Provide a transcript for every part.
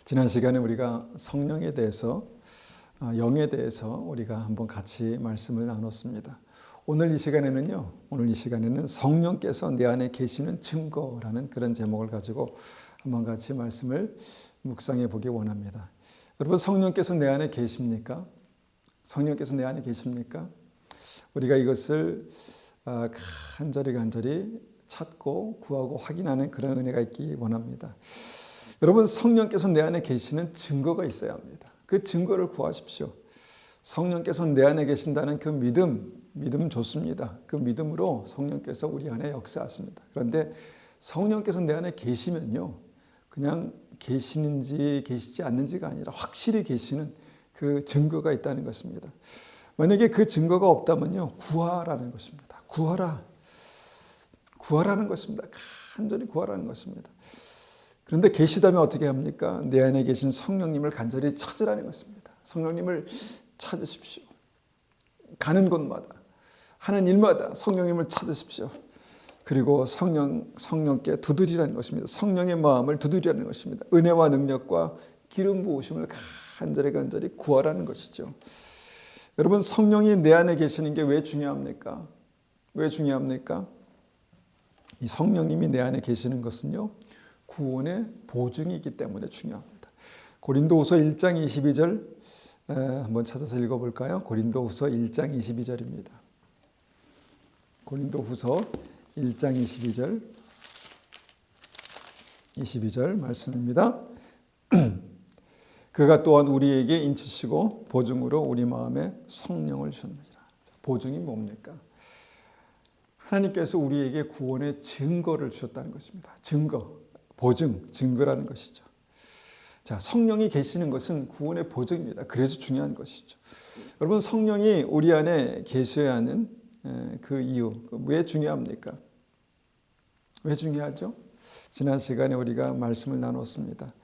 지난 시간에 우리가 성령에 대해서, 영에 대해서 우리가 한번 같이 말씀을 나눴습니다. 오늘 이 시간에는 성령께서 내 안에 계시는 증거라는 그런 제목을 가지고 한번 같이 말씀을 묵상해 보기 원합니다. 여러분, 성령께서 내 안에 계십니까? 성령께서 내 안에 계십니까? 우리가 이것을 간절히 찾고 구하고 확인하는 그런 은혜가 있기 원합니다. 여러분, 성령께서 내 안에 계시는 증거가 있어야 합니다. 그 증거를 구하십시오. 성령께서 내 안에 계신다는 그 믿음 좋습니다. 그 믿음으로 성령께서 우리 안에 역사하십니다. 그런데 성령께서 내 안에 계시면요, 그냥 계시는지 계시지 않는지가 아니라 확실히 계시는 그 증거가 있다는 것입니다. 만약에 그 증거가 없다면요, 구하라는 것입니다. 구하라는 것입니다. 간절히 구하라는 것입니다. 그런데 계시다면 어떻게 합니까? 내 안에 계신 성령님을 간절히 찾으라는 것입니다. 성령님을 찾으십시오. 가는 곳마다, 하는 일마다 성령님을 찾으십시오. 그리고 성령께 두드리라는 것입니다. 성령의 마음을 두드리라는 것입니다. 은혜와 능력과 기름 부으심을 간절히 구하라는 것이죠. 여러분, 성령이 내 안에 계시는 게 왜 중요합니까? 왜 중요합니까? 이 성령님이 내 안에 계시는 것은요, 구원의 보증이기 때문에 중요합니다. 고린도후서 1장 22절 한번 찾아서 읽어볼까요? 고린도후서 1장 22절입니다. 고린도후서 1장 22절 말씀입니다. 그가 또한 우리에게 인치시고 보증으로 우리 마음에 성령을 주셨느니라. 보증이 뭡니까? 하나님께서 우리에게 구원의 증거를 주셨다는 것입니다. 증거라는 것이죠. 자, 성령이 계시는 것은 구원의 보증입니다. 그래서 중요한 것이죠. 여러분, 성령이 우리 안에 계셔야 하는 그 이유, 왜 중요합니까? 왜 중요하죠? 지난 시간에 우리가 말씀을 나눴습니다.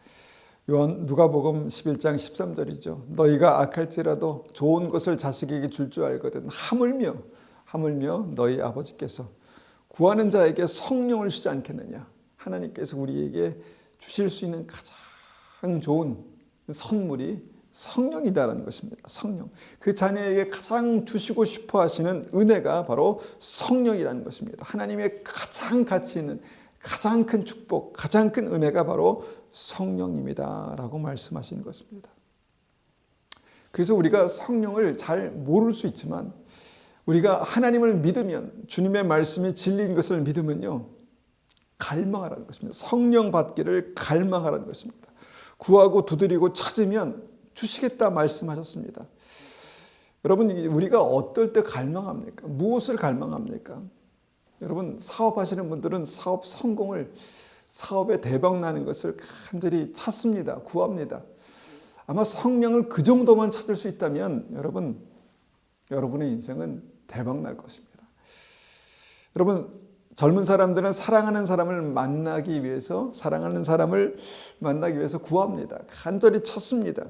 누가복음 11장 13절이죠. 너희가 악할지라도 좋은 것을 자식에게 줄 줄 알거든 하물며 너희 아버지께서 구하는 자에게 성령을 주지 않겠느냐. 하나님께서 우리에게 주실 수 있는 가장 좋은 선물이 성령이다라는 것입니다. 성령. 그 자녀에게 가장 주시고 싶어 하시는 은혜가 바로 성령이라는 것입니다. 하나님의 가장 가치 있는 가장 큰 축복, 가장 큰 은혜가 바로 성령님이다라고 말씀하시는 것입니다. 그래서 우리가 성령을 잘 모를 수 있지만 우리가 하나님을 믿으면, 주님의 말씀이 진리인 것을 믿으면요, 갈망하라는 것입니다. 성령 받기를 갈망하라는 것입니다. 구하고 두드리고 찾으면 주시겠다 말씀하셨습니다. 여러분, 우리가 어떨 때 갈망합니까? 무엇을 갈망합니까? 여러분, 사업하시는 분들은 사업 성공을, 사업에 대박 나는 것을 간절히 찾습니다. 구합니다. 아마 성령을 그 정도만 찾을 수 있다면 여러분의 인생은 대박 날 것입니다. 여러분, 젊은 사람들은 사랑하는 사람을 만나기 위해서 구합니다. 간절히 찾습니다.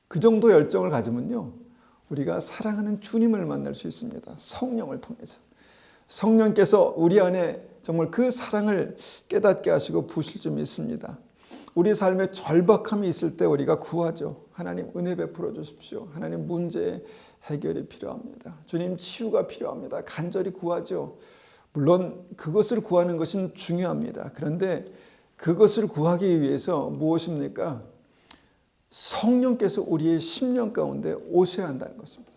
그 정도 열정을 가지면요, 우리가 사랑하는 주님을 만날 수 있습니다. 성령을 통해서. 성령께서 우리 안에 정말 그 사랑을 깨닫게 하시고 부으실 줄 믿습니다. 우리 삶에 절박함이 있을 때 우리가 구하죠. 하나님, 은혜 베풀어 주십시오. 하나님, 문제 해결이 필요합니다. 주님, 치유가 필요합니다. 간절히 구하죠. 물론 그것을 구하는 것은 중요합니다. 그런데 그것을 구하기 위해서 무엇입니까? 성령께서 우리의 심령 가운데 오셔야 한다는 것입니다.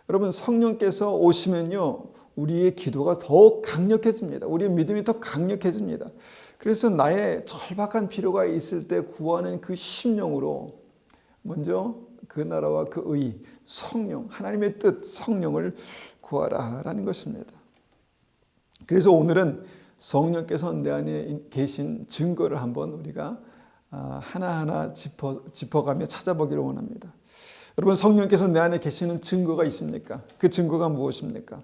여러분, 성령께서 오시면요, 우리의 기도가 더욱 강력해집니다. 우리의 믿음이 더 강력해집니다. 그래서 나의 절박한 필요가 있을 때 구하는 그 심령으로 먼저 그 나라와 그 의, 성령, 하나님의 뜻, 성령을 구하라라는 것입니다. 그래서 오늘은 성령께서 내 안에 계신 증거를 한번 우리가 하나하나 짚어가며 찾아보기를 원합니다. 여러분, 성령께서 내 안에 계시는 증거가 있습니까? 그 증거가 무엇입니까?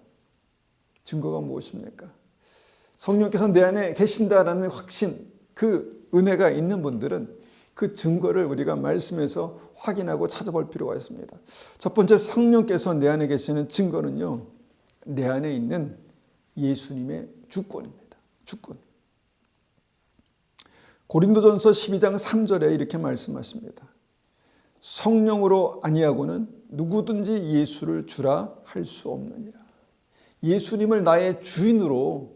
성령께서 내 안에 계신다라는 확신, 그 은혜가 있는 분들은 그 증거를 우리가 말씀에서 확인하고 찾아볼 필요가 있습니다. 첫 번째, 성령께서 내 안에 계시는 증거는요, 내 안에 있는 예수님의 주권입니다. 주권. 고린도전서 12장 3절에 이렇게 말씀하십니다. 성령으로 아니하고는 누구든지 예수를 주라 할 수 없느니라. 예수님을 나의 주인으로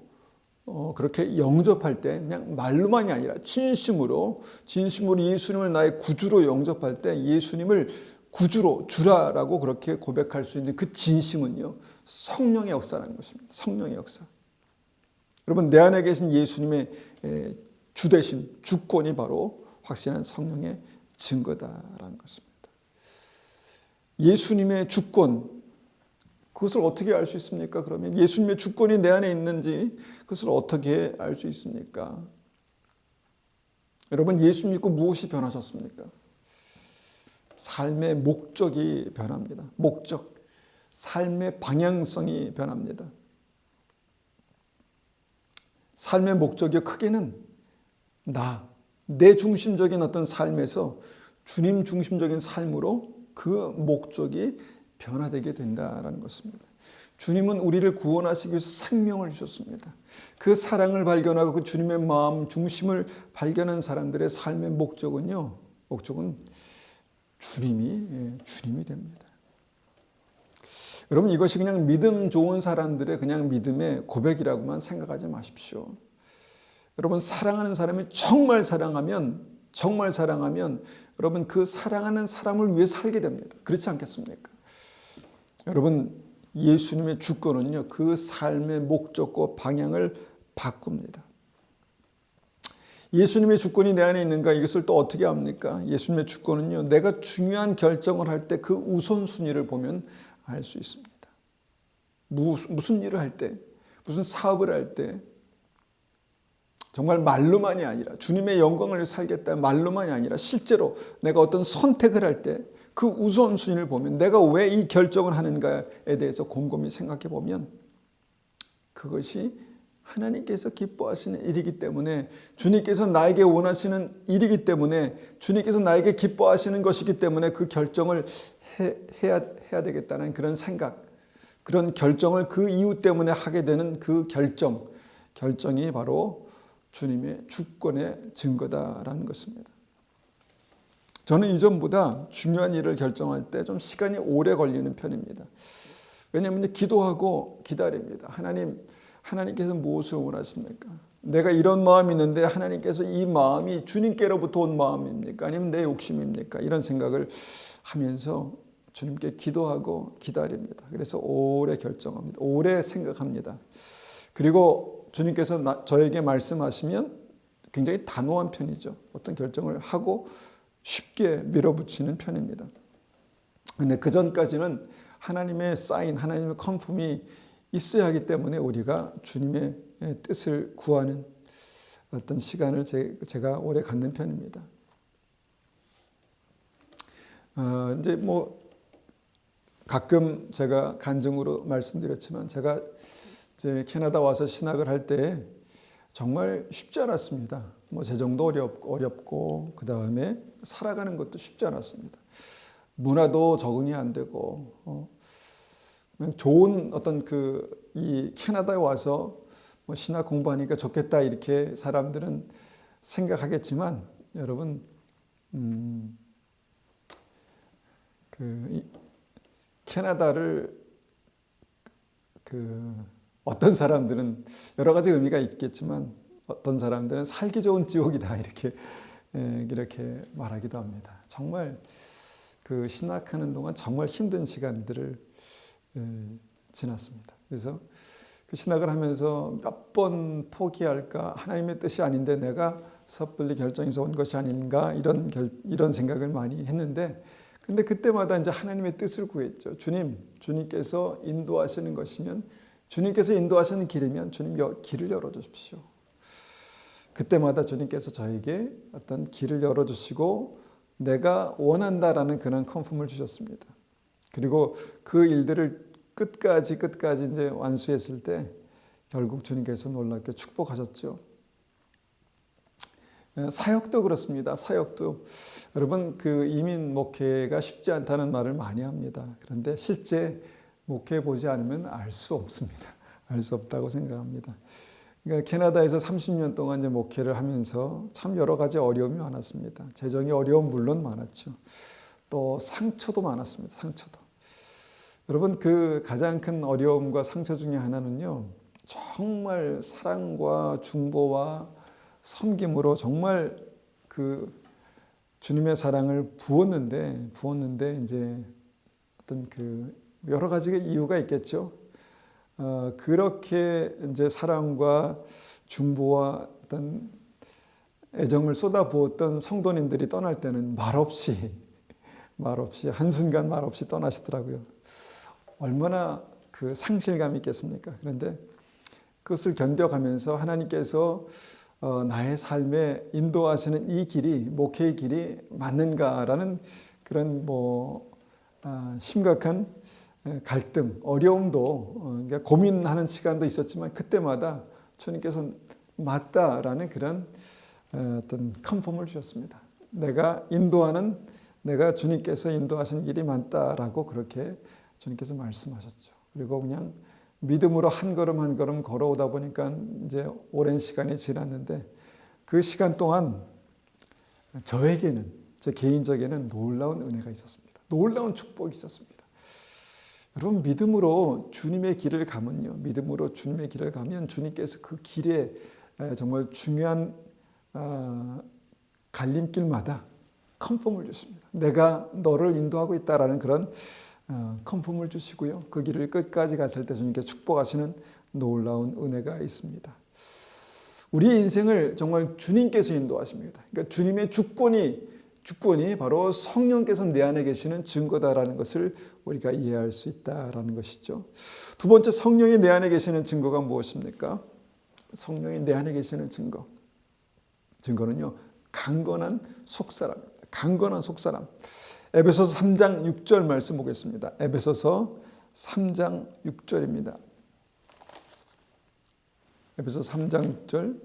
그렇게 영접할 때 그냥 말로만이 아니라 진심으로 예수님을 나의 구주로 영접할 때 예수님을 구주로 주라라고 그렇게 고백할 수 있는 그 진심은요, 성령의 역사라는 것입니다. 성령의 역사. 여러분, 내 안에 계신 예수님의 주되심, 주권이 바로 확실한 성령의 증거다라는 것입니다. 예수님의 주권, 그것을 어떻게 알 수 있습니까? 그러면 예수님의 주권이 내 안에 있는지 그것을 어떻게 알 수 있습니까? 여러분, 예수 믿고 무엇이 변하셨습니까? 삶의 목적이 변합니다. 목적, 삶의 방향성이 변합니다. 삶의 목적이 크게는 내 중심적인 어떤 삶에서 주님 중심적인 삶으로 그 목적이 변화되게 된다라는 것입니다. 주님은 우리를 구원하시기 위해서 생명을 주셨습니다. 그 사랑을 발견하고 그 주님의 마음 중심을 발견한 사람들의 삶의 목적은 주님이 됩니다. 여러분, 이것이 그냥 믿음 좋은 사람들의 그냥 믿음의 고백이라고만 생각하지 마십시오. 여러분, 사랑하는 사람이 정말 사랑하면 여러분, 그 사랑하는 사람을 위해 살게 됩니다. 그렇지 않겠습니까? 여러분, 예수님의 주권은요, 그 삶의 목적과 방향을 바꿉니다. 예수님의 주권이 내 안에 있는가, 이것을 또 어떻게 압니까? 예수님의 주권은요, 내가 중요한 결정을 할 때 그 우선순위를 보면 알 수 있습니다. 무슨 일을 할 때, 무슨 사업을 할 때, 정말 말로만이 아니라 주님의 영광을 위해 살겠다 말로만이 아니라 실제로 내가 어떤 선택을 할 때 그 우선순위를 보면, 내가 왜 이 결정을 하는가에 대해서 곰곰이 생각해 보면 그것이 하나님께서 기뻐하시는 일이기 때문에, 주님께서 나에게 원하시는 일이기 때문에, 주님께서 나에게 기뻐하시는 것이기 때문에 그 결정을 해야 되겠다는 그런 생각, 그런 결정을 그 이유 때문에 하게 되는 그 결정이 바로 주님의 주권의 증거다라는 것입니다. 저는 이전보다 중요한 일을 결정할 때 좀 시간이 오래 걸리는 편입니다. 왜냐하면 기도하고 기다립니다. 하나님께서 무엇을 원하십니까? 내가 이런 마음이 있는데 하나님께서 이 마음이 주님께로부터 온 마음입니까? 아니면 내 욕심입니까? 이런 생각을 하면서 주님께 기도하고 기다립니다. 그래서 오래 결정합니다. 오래 생각합니다. 그리고 주님께서 저에게 말씀하시면 굉장히 단호한 편이죠. 어떤 결정을 하고 쉽게 밀어붙이는 편입니다. 그런데 그 전까지는 하나님의 사인, 하나님의 컨펌이 있어야 하기 때문에 우리가 주님의 뜻을 구하는 어떤 시간을 제가 오래 갖는 편입니다. 이제 가끔 제가 간증으로 말씀드렸지만, 제가 이제 캐나다 와서 신학을 할 때 정말 쉽지 않았습니다. 재정도 어렵고 그 다음에 살아가는 것도 쉽지 않았습니다. 문화도 적응이 안 되고, 그냥 좋은 어떤 이 캐나다에 와서 신학 공부하니까 좋겠다 이렇게 사람들은 생각하겠지만, 여러분, 캐나다를 어떤 사람들은 여러 가지 의미가 있겠지만, 어떤 사람들은 살기 좋은 지옥이다 이렇게 말하기도 합니다. 정말 신학하는 동안 정말 힘든 시간들을 지났습니다. 그래서 그 신학을 하면서 몇 번 포기할까, 하나님의 뜻이 아닌데 내가 섣불리 결정해서 온 것이 아닌가, 이런 생각을 많이 했는데, 근데 그때마다 이제 하나님의 뜻을 구했죠. 주님께서 인도하시는 것이면, 주님께서 인도하시는 길이면 주님 길을 열어주십시오. 그때마다 주님께서 저에게 어떤 길을 열어주시고 내가 원한다라는 그런 컨펌을 주셨습니다. 그리고 그 일들을 끝까지 이제 완수했을 때 결국 주님께서 놀랍게 축복하셨죠. 사역도 그렇습니다. 사역도 여러분, 이민 목회가 쉽지 않다는 말을 많이 합니다. 그런데 실제 목회해 보지 않으면 알 수 없습니다. 알 수 없다고 생각합니다. 그러니까 캐나다에서 30년 동안 이제 목회를 하면서 참 여러 가지 어려움이 많았습니다. 재정의 어려움 물론 많았죠. 또 상처도 많았습니다. 상처도. 여러분 그 가장 큰 어려움과 상처 중에 하나는요. 정말 사랑과 중보와 섬김으로 정말 그 주님의 사랑을 부었는데 이제 어떤 그 여러 가지 이유가 있겠죠. 그렇게 이제 사랑과 중보와 어떤 애정을 쏟아부었던 성도님들이 떠날 때는 말없이 한순간 말없이 떠나시더라고요. 얼마나 그 상실감이 있겠습니까? 그런데 그것을 견뎌가면서 하나님께서 나의 삶에 인도하시는 이 길이 목회의 길이 맞는가라는 그런 심각한 갈등, 어려움도 고민하는 시간도 있었지만 그때마다 주님께서 맞다라는 그런 어떤 컨펌을 주셨습니다. 내가 주님께서 인도하시는 길이 맞다라고 그렇게 주님께서 말씀하셨죠. 그리고 그냥 믿음으로 한 걸음 한 걸음 걸어오다 보니까 이제 오랜 시간이 지났는데 그 시간 동안 저에게는 제 개인적에는 놀라운 은혜가 있었습니다. 놀라운 축복이 있었습니다. 여러분 믿음으로 주님의 길을 가면요. 믿음으로 주님의 길을 가면 주님께서 그 길에 정말 중요한 갈림길마다 컨펌을 주십니다. 내가 너를 인도하고 있다라는 그런 컨펌을 주시고요. 그 길을 끝까지 갔을 때 주님께 축복하시는 놀라운 은혜가 있습니다. 우리 인생을 정말 주님께서 인도하십니다. 그러니까 주님의 주권이 바로 성령께서 내 안에 계시는 증거다라는 것을 우리가 이해할 수 있다라는 것이죠. 두 번째, 성령이 내 안에 계시는 증거가 무엇입니까? 성령이 내 안에 계시는 증거는요. 강건한 속사람입니다. 강건한 속사람. 에베소서 3장 6절 말씀 보겠습니다. 에베소서 3장 6절입니다. 에베소서 3장 6절.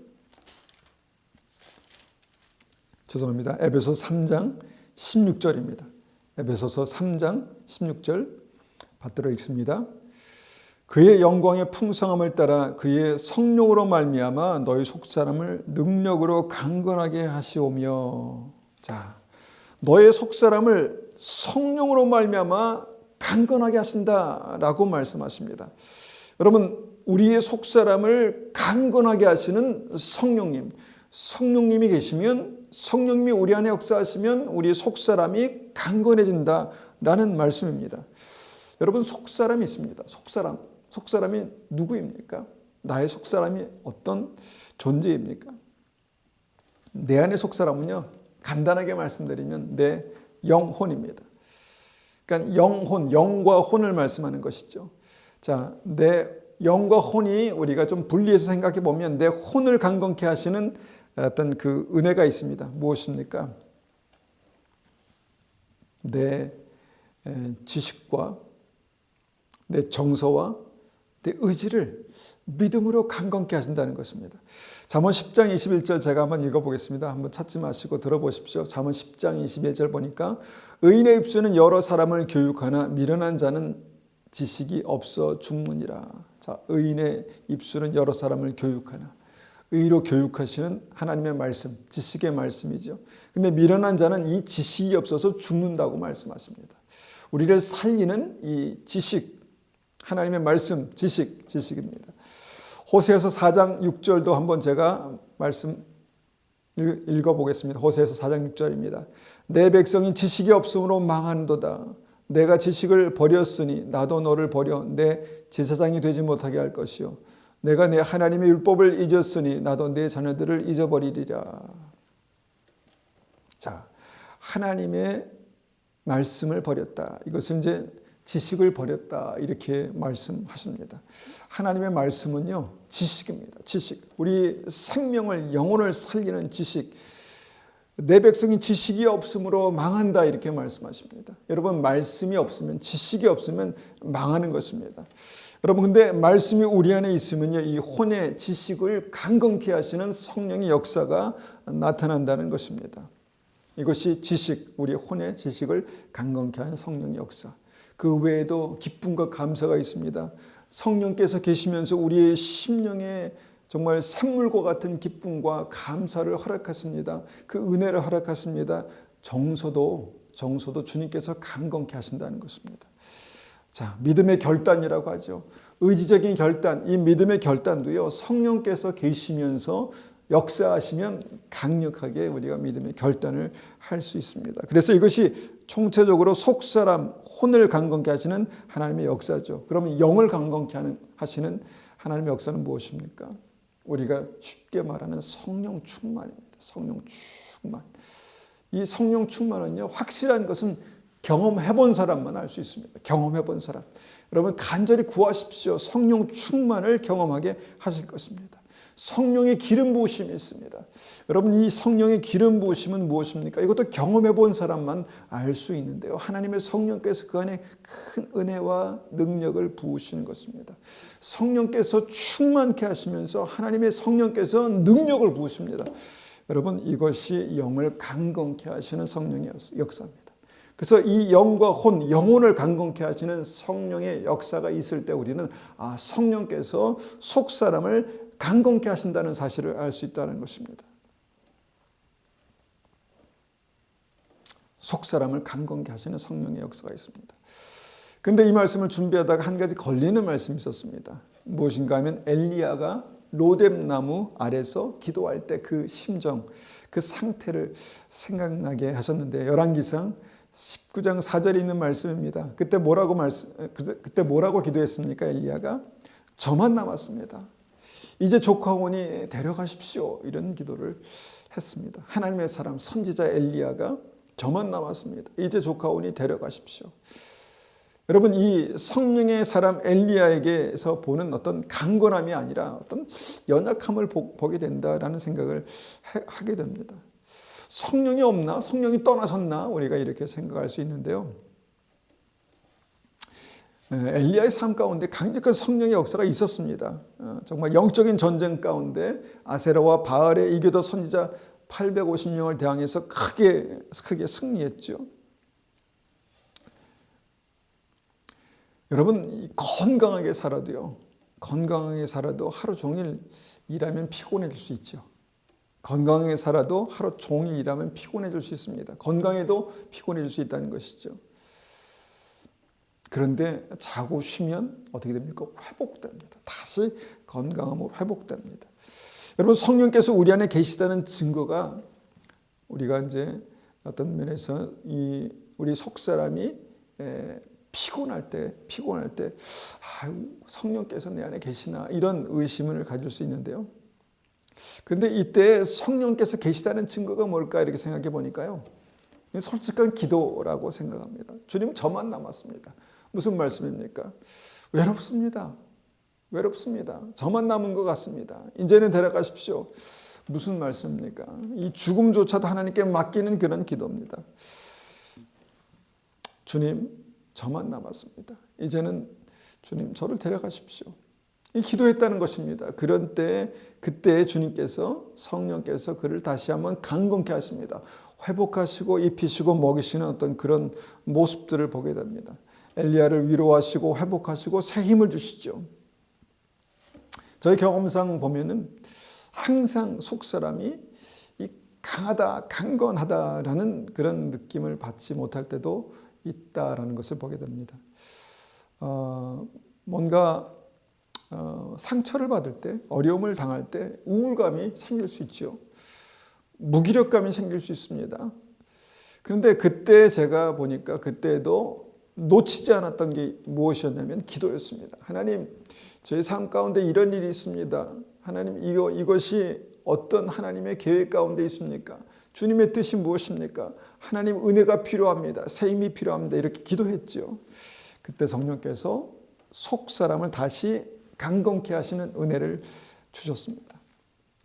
죄송합니다. 에베소서 3장 16절입니다. 에베소서 3장 16절 받들어 읽습니다. 그의 영광의 풍성함을 따라 그의 성령으로 말미암아 너희 속사람을 능력으로 강건하게 하시오며. 자, 너의 속사람을 성령으로 말미암아 강건하게 하신다라고 말씀하십니다. 여러분, 우리의 속사람을 강건하게 하시는 성령님이 계시면, 성령님이 우리 안에 역사하시면 우리의 속사람이 강건해진다라는 말씀입니다. 여러분, 속사람이 있습니다. 속사람이 누구입니까? 나의 속사람이 어떤 존재입니까? 내 안의 속사람은요, 간단하게 말씀드리면 내 영혼입니다. 그러니까 영과 혼을 말씀하는 것이죠. 자, 내 영과 혼이 우리가 좀 분리해서 생각해 보면 내 혼을 강건케 하시는 어떤 그 은혜가 있습니다. 무엇입니까? 내 지식과 내 정서와 내 의지를 믿음으로 강건케 하신다는 것입니다. 잠언 10장 21절 제가 한번 읽어보겠습니다. 한번 찾지 마시고 들어보십시오. 잠언 10장 21절 보니까 의인의 입술은 여러 사람을 교육하나 미련한 자는 지식이 없어 죽느니라. 자, 의인의 입술은 여러 사람을 교육하나. 의로 교육하시는 하나님의 말씀, 지식의 말씀이죠. 근데 미련한 자는 이 지식이 없어서 죽는다고 말씀하십니다. 우리를 살리는 이 지식, 하나님의 말씀, 지식입니다. 호세아서 4장 6절도 한번 제가 말씀 읽어보겠습니다. 호세아서 4장 6절입니다. 내 백성이 지식이 없음으로 망한도다. 내가 지식을 버렸으니 나도 너를 버려 내 제사장이 되지 못하게 할 것이요. 내가 내 하나님의 율법을 잊었으니 나도 내 자녀들을 잊어버리리라. 자, 하나님의 말씀을 버렸다. 이것은 이제 지식을 버렸다. 이렇게 말씀하십니다. 하나님의 말씀은요, 지식입니다. 지식. 우리 생명을, 영혼을 살리는 지식. 내 백성이 지식이 없으므로 망한다. 이렇게 말씀하십니다. 여러분, 말씀이 없으면, 지식이 없으면 망하는 것입니다. 여러분, 근데 말씀이 우리 안에 있으면요, 이 혼의 지식을 강건케 하시는 성령의 역사가 나타난다는 것입니다. 이것이 지식, 우리 혼의 지식을 강건케 하는 성령의 역사. 그 외에도 기쁨과 감사가 있습니다. 성령께서 계시면서 우리의 심령에 정말 샘물과 같은 기쁨과 감사를 허락하십니다. 그 은혜를 허락하십니다. 정서도 주님께서 강건케 하신다는 것입니다. 자, 믿음의 결단이라고 하죠. 의지적인 결단, 이 믿음의 결단도요, 성령께서 계시면서 역사하시면 강력하게 우리가 믿음의 결단을 할 수 있습니다. 그래서 이것이 총체적으로 속사람, 혼을 강건케 하시는 하나님의 역사죠. 그러면 영을 강건케 하시는 하나님의 역사는 무엇입니까? 우리가 쉽게 말하는 성령 충만입니다. 성령 충만. 이 성령 충만은요, 확실한 것은 경험해 본 사람만 알 수 있습니다. 경험해 본 사람. 여러분 간절히 구하십시오. 성령 충만을 경험하게 하실 것입니다. 성령의 기름 부으심이 있습니다. 여러분 이 성령의 기름 부으심은 무엇입니까? 이것도 경험해 본 사람만 알 수 있는데요. 하나님의 성령께서 그 안에 큰 은혜와 능력을 부으시는 것입니다. 성령께서 충만케 하시면서 하나님의 성령께서 능력을 부으십니다. 여러분 이것이 영을 강건케 하시는 성령의 역사입니다. 그래서 이 영과 혼, 영혼을 강건케 하시는 성령의 역사가 있을 때 우리는 성령께서 속사람을 강건케 하신다는 사실을 알 수 있다는 것입니다. 속사람을 강건케 하시는 성령의 역사가 있습니다. 그런데 이 말씀을 준비하다가 한 가지 걸리는 말씀이 있었습니다. 무엇인가 하면 엘리야가 로뎀나무 아래서 기도할 때 그 심정, 그 상태를 생각나게 하셨는데 열왕기상 19장 4절에 있는 말씀입니다. 그때 뭐라고 기도했습니까? 엘리야가 저만 남았습니다. 이제 조카오니 데려가십시오. 이런 기도를 했습니다. 하나님의 사람 선지자 엘리야가 저만 남았습니다. 이제 조카오니 데려가십시오. 여러분 이 성령의 사람 엘리야에게서 보는 어떤 강건함이 아니라 어떤 연약함을 보게 된다라는 생각을 하게 됩니다. 성령이 없나? 성령이 떠나셨나? 우리가 이렇게 생각할 수 있는데요. 엘리야의 삶 가운데 강력한 성령의 역사가 있었습니다. 정말 영적인 전쟁 가운데 아세라와 바알의 이교도 선지자 850명을 대항해서 크게 승리했죠. 여러분 건강하게 살아도 하루 종일 일하면 피곤해질 수 있죠. 건강하게 살아도 하루 종일 일하면 피곤해질 수 있습니다. 건강해도 피곤해질 수 있다는 것이죠. 그런데 자고 쉬면 어떻게 됩니까? 회복됩니다. 다시 건강함으로 회복됩니다. 여러분 성령께서 우리 안에 계시다는 증거가 우리가 이제 어떤 면에서 우리 속사람이 피곤할 때 성령께서 내 안에 계시나 이런 의심을 가질 수 있는데요. 그런데 이때 성령께서 계시다는 증거가 뭘까 이렇게 생각해 보니까요. 솔직한 기도라고 생각합니다. 주님 저만 남았습니다. 무슨 말씀입니까? 외롭습니다. 저만 남은 것 같습니다. 이제는 데려가십시오. 무슨 말씀입니까? 이 죽음조차도 하나님께 맡기는 그런 기도입니다. 주님 저만 남았습니다. 이제는 주님 저를 데려가십시오. 이 기도했다는 것입니다. 그때 주님께서 성령께서 그를 다시 한번 강건케 하십니다. 회복하시고 입히시고 먹이시는 어떤 그런 모습들을 보게 됩니다. 엘리야를 위로하시고 회복하시고 새 힘을 주시죠. 저희 경험상 보면은 항상 속사람이 강하다, 강건하다라는 그런 느낌을 받지 못할 때도 있다라는 것을 보게 됩니다. 뭔가 상처를 받을 때, 어려움을 당할 때 우울감이 생길 수 있죠. 무기력감이 생길 수 있습니다. 그런데 그때 제가 보니까 그때도 놓치지 않았던 게 무엇이었냐면 기도였습니다. 하나님, 저희 삶 가운데 이런 일이 있습니다. 하나님, 이것이 어떤 하나님의 계획 가운데 있습니까? 주님의 뜻이 무엇입니까? 하나님 은혜가 필요합니다. 새 힘이 필요합니다. 이렇게 기도했죠. 그때 성령께서 속 사람을 다시 강건케 하시는 은혜를 주셨습니다.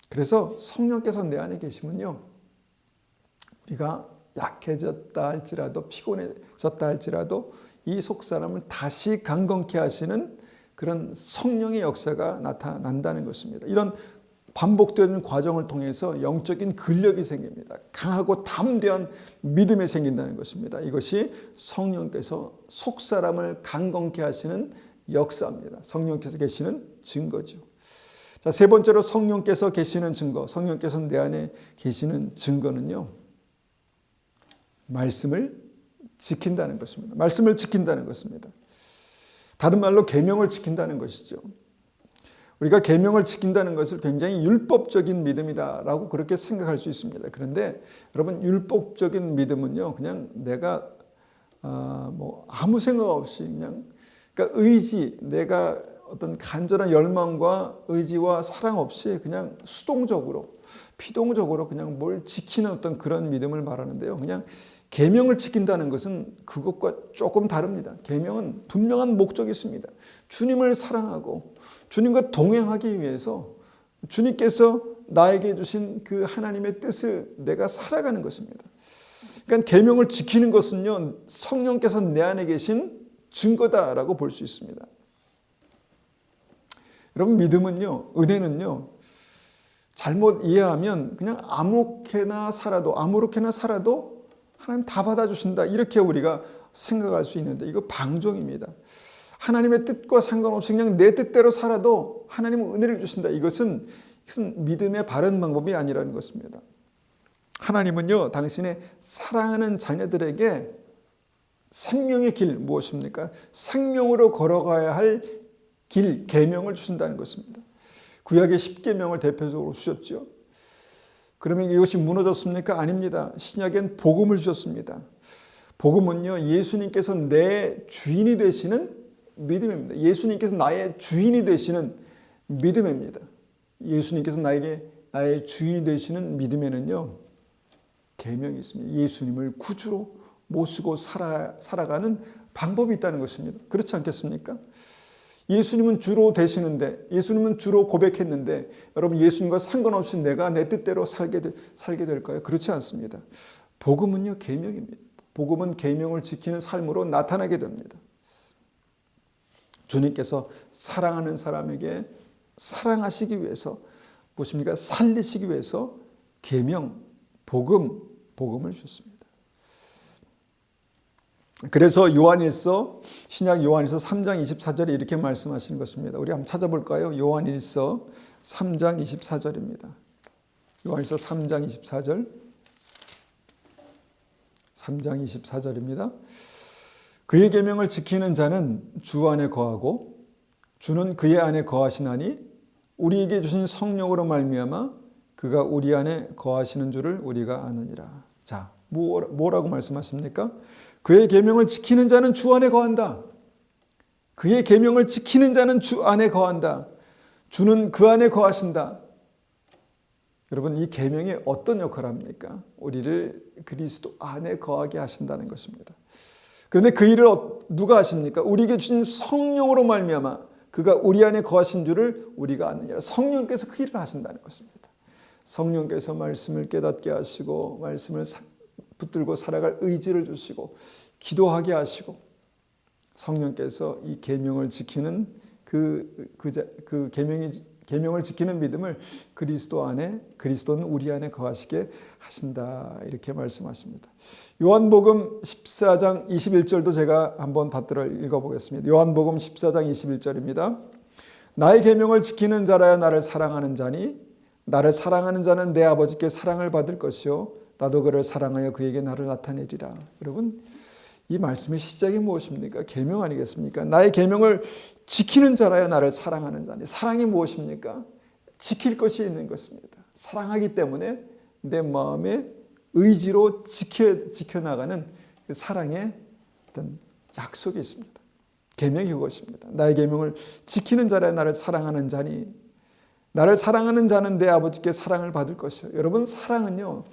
그래서 성령께서 내 안에 계시면요, 우리가 약해졌다 할지라도 피곤해졌다 할지라도 이 속 사람을 다시 강건케 하시는 그런 성령의 역사가 나타난다는 것입니다. 이런 반복되는 과정을 통해서 영적인 근력이 생깁니다. 강하고 담대한 믿음이 생긴다는 것입니다. 이것이 성령께서 속 사람을 강건케 하시는 역사입니다. 성령께서 계시는 증거죠. 자, 세 번째로 성령께서 계시는 증거, 성령께서 내 안에 계시는 증거는요, 말씀을 지킨다는 것입니다. 말씀을 지킨다는 것입니다. 다른 말로 계명을 지킨다는 것이죠. 우리가 계명을 지킨다는 것을 굉장히 율법적인 믿음이다라고 그렇게 생각할 수 있습니다. 그런데 여러분, 율법적인 믿음은요, 그냥 내가 아무 생각 없이 그냥, 그러니까 의지, 내가 어떤 간절한 열망과 의지와 사랑 없이 그냥 수동적으로, 피동적으로 그냥 뭘 지키는 어떤 그런 믿음을 말하는데요. 그냥 계명을 지킨다는 것은 그것과 조금 다릅니다. 계명은 분명한 목적이 있습니다. 주님을 사랑하고 주님과 동행하기 위해서 주님께서 나에게 주신 그 하나님의 뜻을 내가 살아가는 것입니다. 그러니까 계명을 지키는 것은요, 성령께서 내 안에 계신 증거다라고 볼 수 있습니다. 여러분, 믿음은요, 은혜는요, 잘못 이해하면 그냥 아무렇게나 살아도 하나님 다 받아주신다, 이렇게 우리가 생각할 수 있는데 이거 방종입니다. 하나님의 뜻과 상관없이 그냥 내 뜻대로 살아도 하나님은 은혜를 주신다. 이것은 믿음의 바른 방법이 아니라는 것입니다. 하나님은요, 당신의 사랑하는 자녀들에게 생명의 길, 무엇입니까? 생명으로 걸어가야 할 길, 계명을 주신다는 것입니다. 구약의 10계명을 대표적으로 주셨죠. 그러면 이것이 무너졌습니까? 아닙니다. 신약엔 복음을 주셨습니다. 복음은요, 예수님께서 내 주인이 되시는 믿음입니다. 예수님께서 나의 주인이 되시는 믿음입니다. 예수님께서 나의 주인이 되시는 믿음에는요, 계명이 있습니다. 예수님을 구주로 모시고 살아가는 방법이 있다는 것입니다. 그렇지 않겠습니까? 예수님은 주로 되시는데, 예수님은 주로 고백했는데, 여러분, 예수님과 상관없이 내가 내 뜻대로 살게 될까요? 그렇지 않습니다. 복음은요, 계명입니다. 복음은 계명을 지키는 삶으로 나타나게 됩니다. 주님께서 사랑하는 사람에게 사랑하시기 위해서, 무엇입니까? 살리시기 위해서 계명, 복음을 주셨습니다. 그래서 요한일서, 신약 요한일서 3장 24절에 이렇게 말씀하시는 것입니다. 우리 한번 찾아볼까요? 요한일서 3장 24절입니다. 요한일서 3장 24절. 3장 24절입니다. 그의 계명을 지키는 자는 주 안에 거하고 주는 그의 안에 거하시나니 우리에게 주신 성령으로 말미암아 그가 우리 안에 거하시는 줄을 우리가 아느니라. 자, 뭐라고 말씀하십니까? 그의 계명을 지키는 자는 주 안에 거한다. 그의 계명을 지키는 자는 주 안에 거한다. 주는 그 안에 거하신다. 여러분, 이 계명이 어떤 역할을 합니까? 우리를 그리스도 안에 거하게 하신다는 것입니다. 그런데 그 일을 누가 하십니까? 우리에게 주신 성령으로 말미암아 그가 우리 안에 거하신 줄을 우리가 아느니라. 성령께서 그 일을 하신다는 것입니다. 성령께서 말씀을 깨닫게 하시고 말씀을 붙들고 살아갈 의지를 주시고 기도하게 하시고 성령께서 이 계명을 지키는 계명을 지키는 믿음을 그리스도는 우리 안에 거하시게 하신다, 이렇게 말씀하십니다. 요한복음 14장 21절도 제가 한번 받들어 읽어보겠습니다. 요한복음 14장 21절입니다. 나의 계명을 지키는 자라야 나를 사랑하는 자니 나를 사랑하는 자는 내 아버지께 사랑을 받을 것이요 나도 그를 사랑하여 그에게 나를 나타내리라. 여러분, 이 말씀의 시작이 무엇입니까? 계명 아니겠습니까? 나의 계명을 지키는 자라야 나를 사랑하는 자니. 사랑이 무엇입니까? 지킬 것이 있는 것입니다. 사랑하기 때문에 내 마음의 의지로 지켜나가는 그 사랑의 어떤 약속이 있습니다. 계명이 그것입니다. 나의 계명을 지키는 자라야 나를 사랑하는 자니 나를 사랑하는 자는 내 아버지께 사랑을 받을 것이요. 여러분, 사랑은요,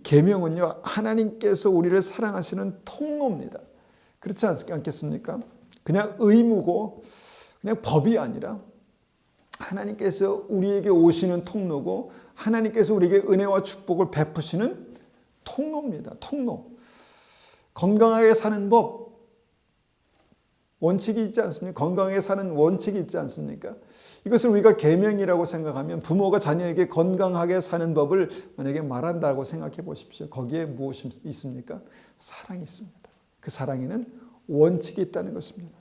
계명은요, 하나님께서 우리를 사랑하시는 통로입니다. 그렇지 않겠습니까? 그냥 의무고 그냥 법이 아니라 하나님께서 우리에게 오시는 통로고 하나님께서 우리에게 은혜와 축복을 베푸시는 통로입니다. 통로. 건강하게 사는 법, 원칙이 있지 않습니까? 건강하게 사는 원칙이 있지 않습니까? 이것을 우리가 계명이라고 생각하면 부모가 자녀에게 건강하게 사는 법을 만약에 말한다고 생각해 보십시오. 거기에 무엇이 있습니까? 사랑이 있습니다. 그 사랑에는 원칙이 있다는 것입니다.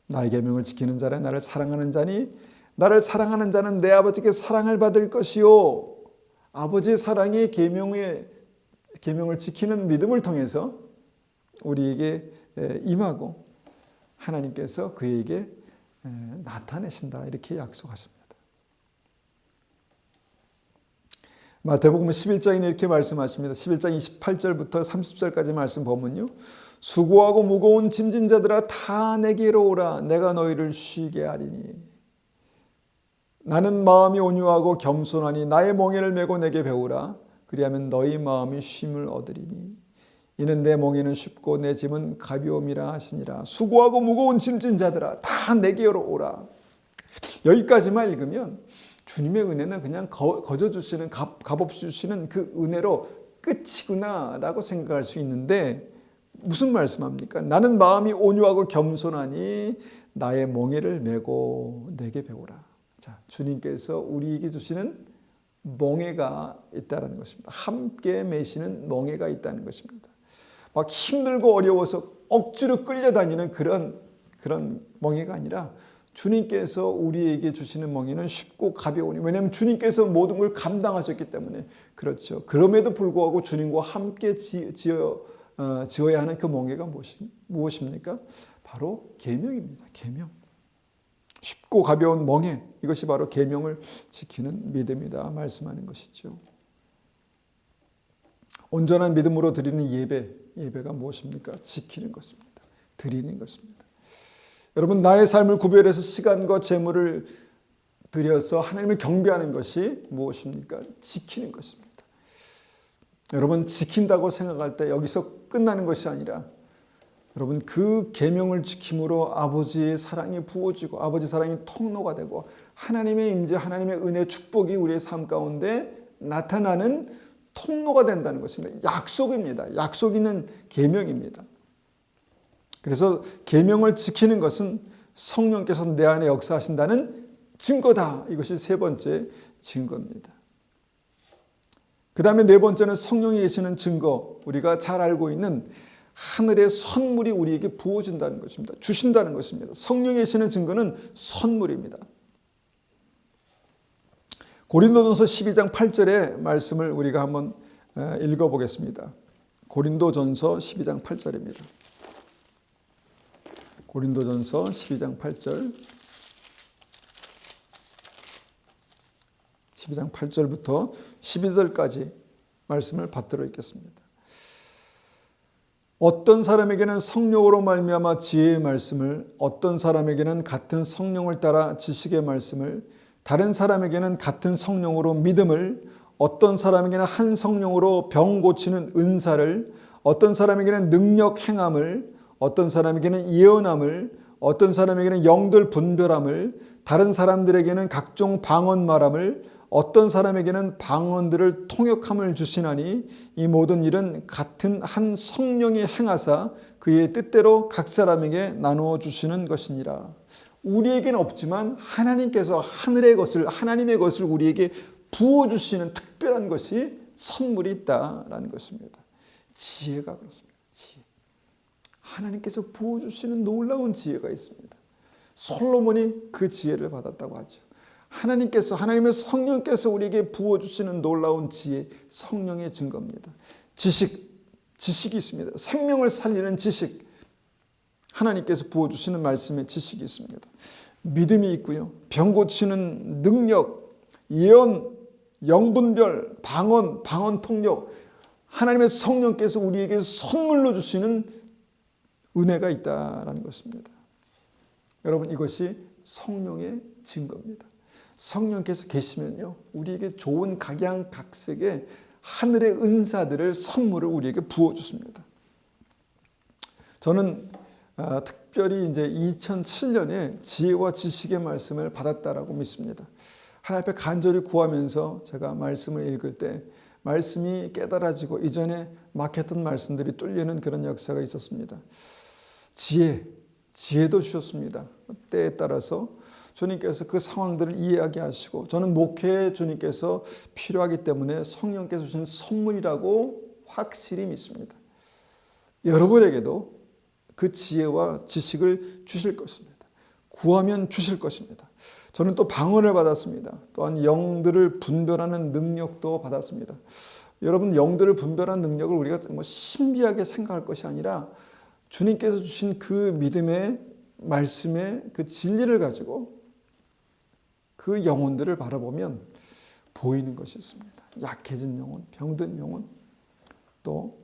나의 계명을 지키는 자라 나를 사랑하는 자니 나를 사랑하는 자는 내 아버지께 사랑을 받을 것이요. 아버지의 사랑이 계명을 지키는 믿음을 통해서 우리에게 임하고 하나님께서 그에게 나타내신다, 이렇게 약속하십니다. 마태복음 11장에 이렇게 말씀하십니다. 11장 28절부터 30절까지 말씀 보면요, 수고하고 무거운 짐진 자들아 다 내게로 오라. 내가 너희를 쉬게 하리니. 나는 마음이 온유하고 겸손하니 나의 멍에를 메고 내게 배우라. 그리하면 너희 마음이 쉼을 얻으리니. 이는 내 멍에는 쉽고 내 짐은 가벼움이라 하시니라. 수고하고 무거운 짐진 자들아 다 내게로 오라. 여기까지만 읽으면 주님의 은혜는 그냥 거저 주시는, 값없이 주시는 그 은혜로 끝이구나 라고 생각할 수 있는데, 무슨 말씀합니까? 나는 마음이 온유하고 겸손하니 나의 멍에를 메고 내게 배우라. 자, 주님께서 우리에게 주시는 멍에가 있다는 것입니다. 함께 메시는 멍에가 있다는 것입니다. 막 힘들고 어려워서 억지로 끌려다니는 그런 멍에가 아니라, 주님께서 우리에게 주시는 멍에는 쉽고 가벼우니, 왜냐하면 주님께서 모든 걸 감당하셨기 때문에 그렇죠. 그럼에도 불구하고 주님과 함께 지어야 하는 그 멍에가 무엇입니까? 바로 계명입니다. 계명. 쉽고 가벼운 멍에, 이것이 바로 계명을 지키는 믿음이다 말씀하는 것이죠. 온전한 믿음으로 드리는 예배가 무엇입니까? 지키는 것입니다. 드리는 것입니다. 여러분, 나의 삶을 구별해서 시간과 재물을 들여서 하나님을 경배하는 것이 무엇입니까? 지키는 것입니다. 여러분, 지킨다고 생각할 때 여기서 끝나는 것이 아니라, 여러분, 그 계명을 지킴으로 아버지의 사랑이 부어지고 아버지 사랑이 통로가 되고 하나님의 임재, 하나님의 은혜, 축복이 우리의 삶 가운데 나타나는 통로가 된다는 것입니다. 약속입니다. 약속 있는 계명입니다. 그래서 계명을 지키는 것은 성령께서 내 안에 역사하신다는 증거다. 이것이 세 번째 증거입니다. 그 다음에 네 번째는 성령이 계시는 증거, 우리가 잘 알고 있는 하늘의 선물이 우리에게 부어진다는 것입니다. 주신다는 것입니다. 성령이 계시는 증거는 선물입니다. 고린도전서 12장 8절의 말씀을 우리가 한번 읽어보겠습니다. 고린도전서 12장 8절입니다. 고린도전서 12장 8절, 12장 8절부터 12절까지 말씀을 받들어 읽겠습니다. 어떤 사람에게는 성령으로 말미암아 지혜의 말씀을, 어떤 사람에게는 같은 성령을 따라 지식의 말씀을, 다른 사람에게는 같은 성령으로 믿음을, 어떤 사람에게는 한 성령으로 병 고치는 은사를, 어떤 사람에게는 능력 행함을, 어떤 사람에게는 예언함을, 어떤 사람에게는 영들 분별함을, 다른 사람들에게는 각종 방언 말함을, 어떤 사람에게는 방언들을 통역함을 주시나니 이 모든 일은 같은 한 성령이 행하사 그의 뜻대로 각 사람에게 나누어 주시는 것이니라. 우리에게는 없지만 하나님께서 하늘의 것을, 하나님의 것을 우리에게 부어주시는 특별한 것이 선물이 있다라는 것입니다. 지혜가 그렇습니다. 지혜. 하나님께서 부어주시는 놀라운 지혜가 있습니다. 솔로몬이 그 지혜를 받았다고 하죠. 하나님의 성령께서 우리에게 부어주시는 놀라운 지혜, 성령의 증거입니다. 지식이 있습니다. 생명을 살리는 지식, 하나님께서 부어주시는 말씀의 지식이 있습니다. 믿음이 있고요. 병 고치는 능력, 예언, 영분별, 방언 통역, 하나님의 성령께서 우리에게 선물로 주시는 은혜가 있다라는 것입니다. 여러분, 이것이 성령의 증거입니다. 성령께서 계시면요, 우리에게 좋은 각양각색의 하늘의 은사들을, 선물을 우리에게 부어주십니다. 저는 특별히 이제 2007년에 지혜와 지식의 말씀을 받았다라고 믿습니다. 하나님 앞에 간절히 구하면서 제가 말씀을 읽을 때 말씀이 깨달아지고 이전에 막혔던 말씀들이 뚫리는 그런 역사가 있었습니다. 지혜도 주셨습니다. 때에 따라서 주님께서 그 상황들을 이해하게 하시고, 저는 목회에 주님께서 필요하기 때문에 성령께서 주신 선물이라고 확실히 믿습니다. 여러분에게도 그 지혜와 지식을 주실 것입니다. 구하면 주실 것입니다. 저는 또 방언을 받았습니다. 또한 영들을 분별하는 능력도 받았습니다. 여러분, 영들을 분별하는 능력을 우리가 뭐 신비하게 생각할 것이 아니라 주님께서 주신 그 믿음의 말씀의 그 진리를 가지고 그 영혼들을 바라보면 보이는 것이 있습니다. 약해진 영혼, 병든 영혼, 또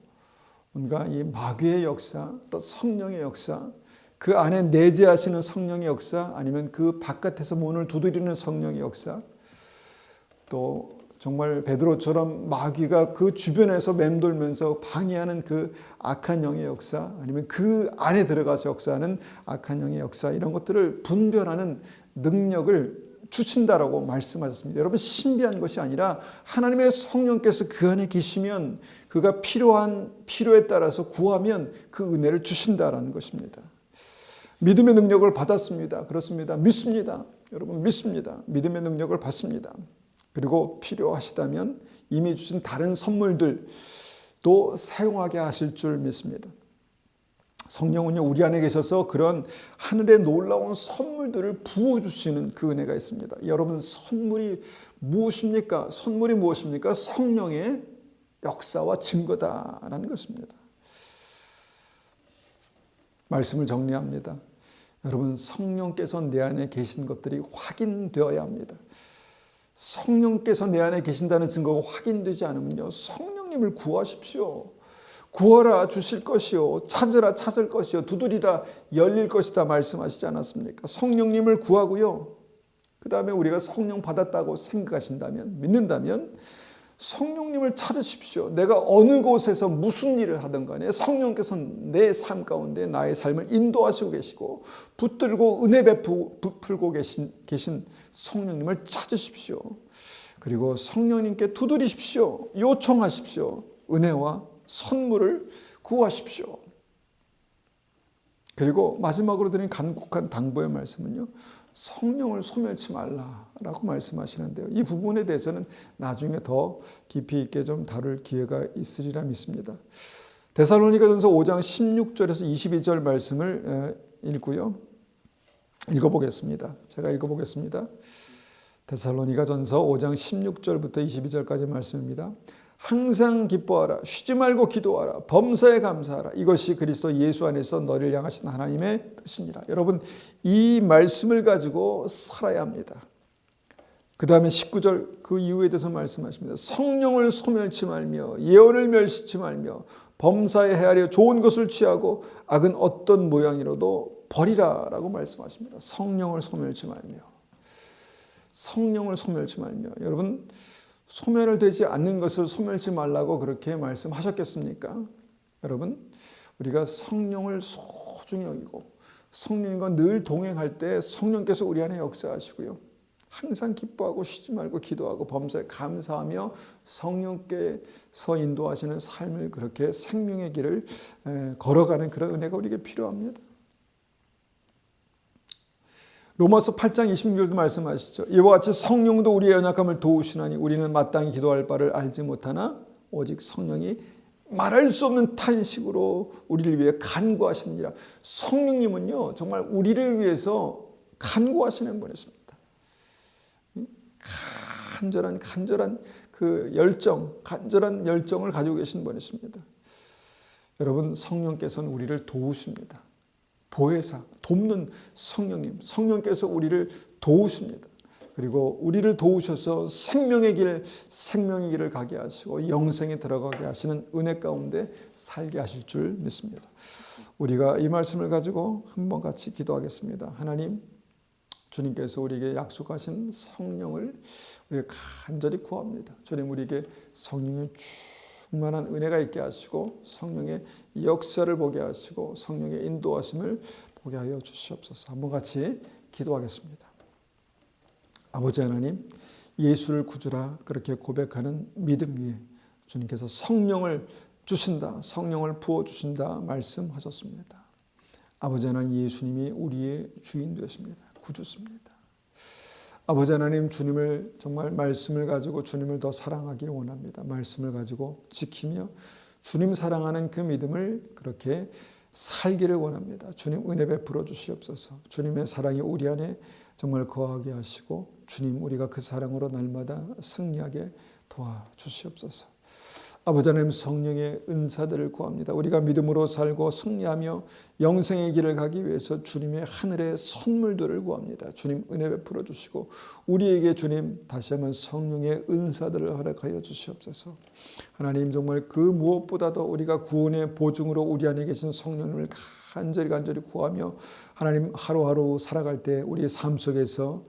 뭔가 이 마귀의 역사, 또 성령의 역사, 그 안에 내재하시는 성령의 역사, 아니면 그 바깥에서 문을 두드리는 성령의 역사, 또 정말 베드로처럼 마귀가 그 주변에서 맴돌면서 방해하는 그 악한 영의 역사, 아니면 그 안에 들어가서 역사하는 악한 영의 역사, 이런 것들을 분별하는 능력을 주신다라고 말씀하셨습니다. 여러분, 신비한 것이 아니라 하나님의 성령께서 그 안에 계시면 그가 필요에 따라서 구하면 그 은혜를 주신다라는 것입니다. 믿음의 능력을 받았습니다. 그렇습니다. 믿습니다. 여러분, 믿습니다. 믿음의 능력을 받습니다. 그리고 필요하시다면 이미 주신 다른 선물들도 사용하게 하실 줄 믿습니다. 성령은요, 우리 안에 계셔서 그런 하늘의 놀라운 선물들을 부어주시는 그 은혜가 있습니다. 여러분, 선물이 무엇입니까? 선물이 무엇입니까? 성령의 역사와 증거다라는 것입니다. 말씀을 정리합니다. 여러분, 성령께서 내 안에 계신 것들이 확인되어야 합니다. 성령께서 내 안에 계신다는 증거가 확인되지 않으면요, 성령님을 구하십시오. 구하라 주실 것이요, 찾으라 찾을 것이요, 두드리라 열릴 것이다 말씀하시지 않았습니까? 성령님을 구하고요, 그 다음에 우리가 성령 받았다고 생각하신다면, 믿는다면 성령님을 찾으십시오. 내가 어느 곳에서 무슨 일을 하든 간에 성령께서 내 삶 가운데 나의 삶을 인도하시고 계시고 붙들고 은혜 베풀고 계신 성령님을 찾으십시오. 그리고 성령님께 두드리십시오. 요청하십시오. 은혜와 선물을 구하십시오. 그리고 마지막으로 드린 간곡한 당부의 말씀은요, 성령을 소멸치 말라라고 말씀하시는데요. 이 부분에 대해서는 나중에 더 깊이 있게 좀 다룰 기회가 있으리라 믿습니다. 데살로니가전서 5장 16절에서 22절 말씀을 읽어보겠습니다. 제가 읽어보겠습니다. 데살로니가전서 5장 16절부터 22절까지 말씀입니다. 항상 기뻐하라. 쉬지 말고 기도하라. 범사에 감사하라. 이것이 그리스도 예수 안에서 너를 향하신 하나님의 뜻이니라. 여러분, 이 말씀을 가지고 살아야 합니다. 그 다음에 19절 그 이유에 대해서 말씀하십니다. 성령을 소멸치 말며 예언을 멸시치 말며 범사에 헤아려 좋은 것을 취하고 악은 어떤 모양이라도 버리라라고 말씀하십니다. 성령을 소멸치 말며, 성령을 소멸치 말며. 여러분, 소멸되지 않는 것을 소멸치 말라고 그렇게 말씀하셨겠습니까? 여러분, 우리가 성령을 소중히 여기고 성령과 늘 동행할 때 성령께서 우리 안에 역사하시고요, 항상 기뻐하고 쉬지 말고 기도하고 범사에 감사하며 성령께서 인도하시는 삶을, 그렇게 생명의 길을 걸어가는 그런 은혜가 우리에게 필요합니다. 로마서 8장 26절도 말씀하시죠. 이와 같이 성령도 우리의 연약함을 도우시나니 우리는 마땅히 기도할 바를 알지 못하나 오직 성령이 말할 수 없는 탄식으로 우리를 위해 간구하시느니라. 성령님은요, 정말 우리를 위해서 간구하시는 분이십니다. 간절한 그 열정, 간절한 열정을 가지고 계신 분이십니다. 여러분, 성령께서는 우리를 도우십니다. 보혜사, 돕는 성령님, 성령께서 우리를 도우십니다. 그리고 우리를 도우셔서 생명의 길을 가게 하시고 영생에 들어가게 하시는 은혜 가운데 살게 하실 줄 믿습니다. 우리가 이 말씀을 가지고 한번 같이 기도하겠습니다. 하나님, 주님께서 우리에게 약속하신 성령을 우리가 간절히 구합니다. 주님, 우리에게 성령의 충만한 은혜가 있게 하시고 성령의 역사를 보게 하시고 성령의 인도하심을 보게 하여 주시옵소서. 한번 같이 기도하겠습니다. 아버지 하나님, 예수를 구주라 그렇게 고백하는 믿음 위에 주님께서 성령을 주신다, 성령을 부어주신다 말씀하셨습니다. 아버지 하나님, 예수님이 우리의 주인 되십니다. 구주십니다. 아버지 하나님, 주님을 정말 말씀을 가지고 주님을 더 사랑하기를 원합니다. 말씀을 가지고 지키며 주님 사랑하는 그 믿음을 그렇게 살기를 원합니다. 주님 은혜 베풀어 주시옵소서. 주님의 사랑이 우리 안에 정말 거하게 하시고 주님 우리가 그 사랑으로 날마다 승리하게 도와주시옵소서. 아버지 하나님 성령의 은사들을 구합니다. 우리가 믿음으로 살고 승리하며 영생의 길을 가기 위해서 주님의 하늘의 선물들을 구합니다. 주님 은혜 베풀어 주시고 우리에게 주님 다시 한번 성령의 은사들을 허락하여 주시옵소서. 하나님 정말 그 무엇보다도 우리가 구원의 보증으로 우리 안에 계신 성령님을 간절히 구하며 하나님 하루하루 살아갈 때 우리의 삶 속에서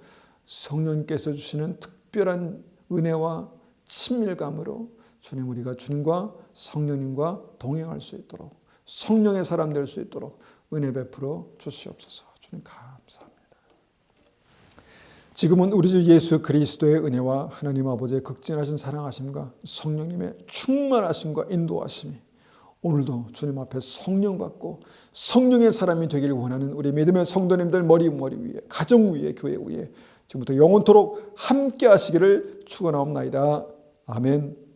성령님께서 주시는 특별한 은혜와 친밀감으로 주님 우리가 주님과 성령님과 동행할 수 있도록 성령의 사람 될 수 있도록 은혜 베풀어 주시옵소서. 주님 감사합니다. 지금은 우리 주 예수 그리스도의 은혜와 하나님 아버지의 극진하신 사랑하심과 성령님의 충만하심과 인도하심이 오늘도 주님 앞에 성령 받고 성령의 사람이 되기를 원하는 우리 믿음의 성도님들 머리 위에 가정 위에 교회 위에 지금부터 영원토록 함께 하시기를 축원하옵나이다. 아멘.